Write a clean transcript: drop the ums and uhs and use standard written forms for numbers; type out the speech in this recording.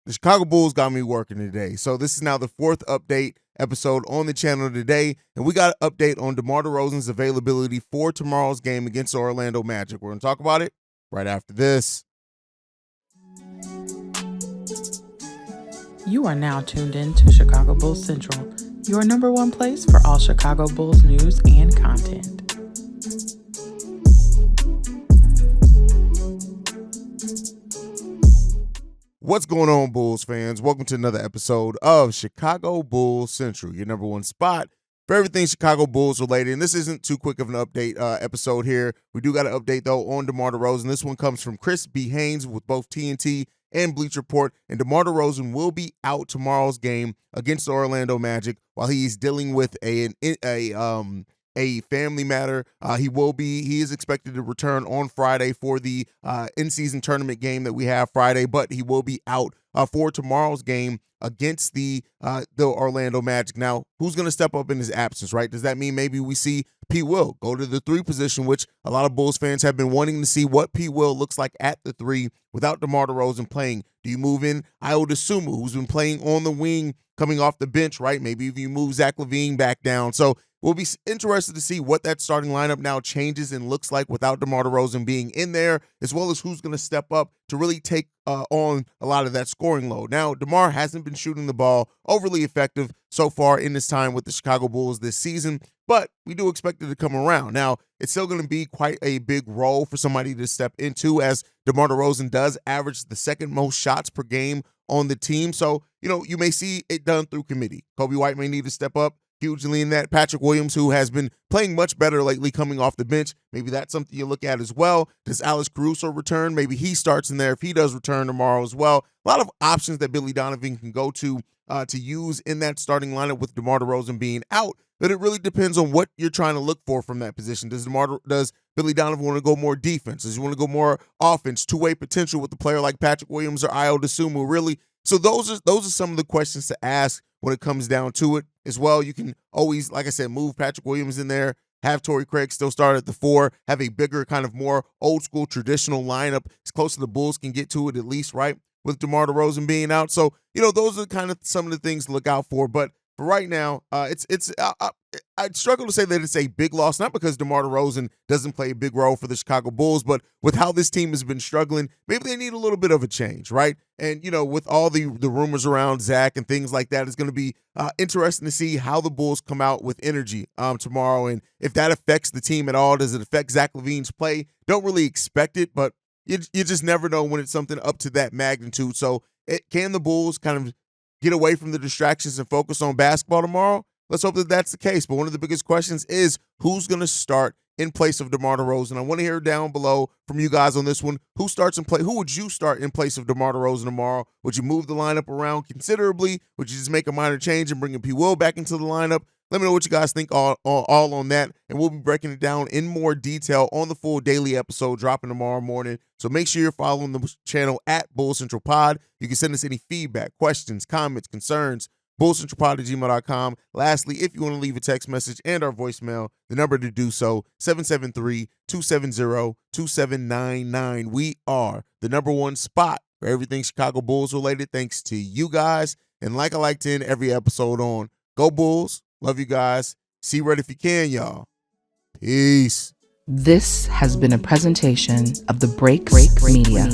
The Chicago Bulls got me working today. So this is now the 4th update episode on the channel today, and we got an update on DeMar DeRozan's availability for tomorrow's game against the Orlando Magic. We're going to talk about it right after this. You are now tuned in to Chicago Bulls Central, your number one place for all Chicago Bulls news and content. What's going on, Bulls fans? Welcome to another episode of Chicago Bulls Central, your number one spot for everything Chicago Bulls related. And this isn't too quick of an update episode here. We do got an update, though, on DeMar DeRozan. This one comes from Chris B. Haize with both TNT and Bleacher Report. And DeMar DeRozan will be out tomorrow's game against the Orlando Magic while he's dealing with a family matter. He is expected to return on Friday for the in-season tournament game that we have Friday, but he will be out for tomorrow's game against the Orlando Magic. Now, who's going to step up in his absence, right? Does that mean maybe we see P. Will go to the 3 position, which a lot of Bulls fans have been wanting to see what P. Will looks like at the 3 without DeMar DeRozan playing? Do you move in Haize, who's been playing on the wing coming off the bench, right? Maybe if you move Zach LaVine back down. So we'll be interested to see what that starting lineup now changes and looks like without DeMar DeRozan being in there, as well as who's going to step up to really take on a lot of that scoring load. Now, DeMar hasn't been shooting the ball overly effective so far in his time with the Chicago Bulls this season, but we do expect it to come around. Now, it's still going to be quite a big role for somebody to step into, as DeMar DeRozan does average the second most shots per game on the team. So, you may see it done through committee. Kobe White may need to step up hugely in that. Patrick Williams, who has been playing much better lately coming off the bench, maybe that's something you look at as well. Does Alex Caruso return? Maybe he starts in there if he does return tomorrow as well. A lot of options that Billy Donovan can go to use in that starting lineup with DeMar DeRozan being out, but it really depends on what you're trying to look for from that position. Does Billy Donovan want to go more defense? Does he want to go more offense, two-way potential with a player like Patrick Williams or Ayo Dosunmu, really? So those are some of the questions to ask when it comes down to it as well. You can always, like I said, move Patrick Williams in there, have Torrey Craig still start at the 4, have a bigger, kind of more old school traditional lineup as close to the Bulls can get to it, at least, right, with DeMar DeRozan being out. So, those are kind of some of the things to look out for. But for right now, I'd struggle to say that it's a big loss, not because DeMar DeRozan doesn't play a big role for the Chicago Bulls, but with how this team has been struggling, maybe they need a little bit of a change, right? And, with all the rumors around Zach and things like that, it's going to be interesting to see how the Bulls come out with energy tomorrow, and if that affects the team at all. Does it affect Zach LaVine's play? Don't really expect it, but you just never know when it's something up to that magnitude. So can the Bulls kind of get away from the distractions and focus on basketball tomorrow? Let's hope that that's the case. But one of the biggest questions is who's going to start in place of DeMar DeRozan. I want to hear down below from you guys on this one. Who would you start in place of DeMar DeRozan tomorrow? Would you move the lineup around considerably? Would you just make a minor change and bring P. Will back into the lineup? Let me know what you guys think all on that, and we'll be breaking it down in more detail on the full daily episode dropping tomorrow morning. So make sure you're following the channel at Bulls Central Pod. You can send us any feedback, questions, comments, concerns, bullcentralpod@gmail.com. Lastly, if you want to leave a text message and our voicemail, the number to do so, 773-270-2799. We are the number one spot for everything Chicago Bulls related, thanks to you guys. And like I like to end every episode on, go Bulls. Love you guys. See red if you can, y'all. Peace. This has been a presentation of the Break Media.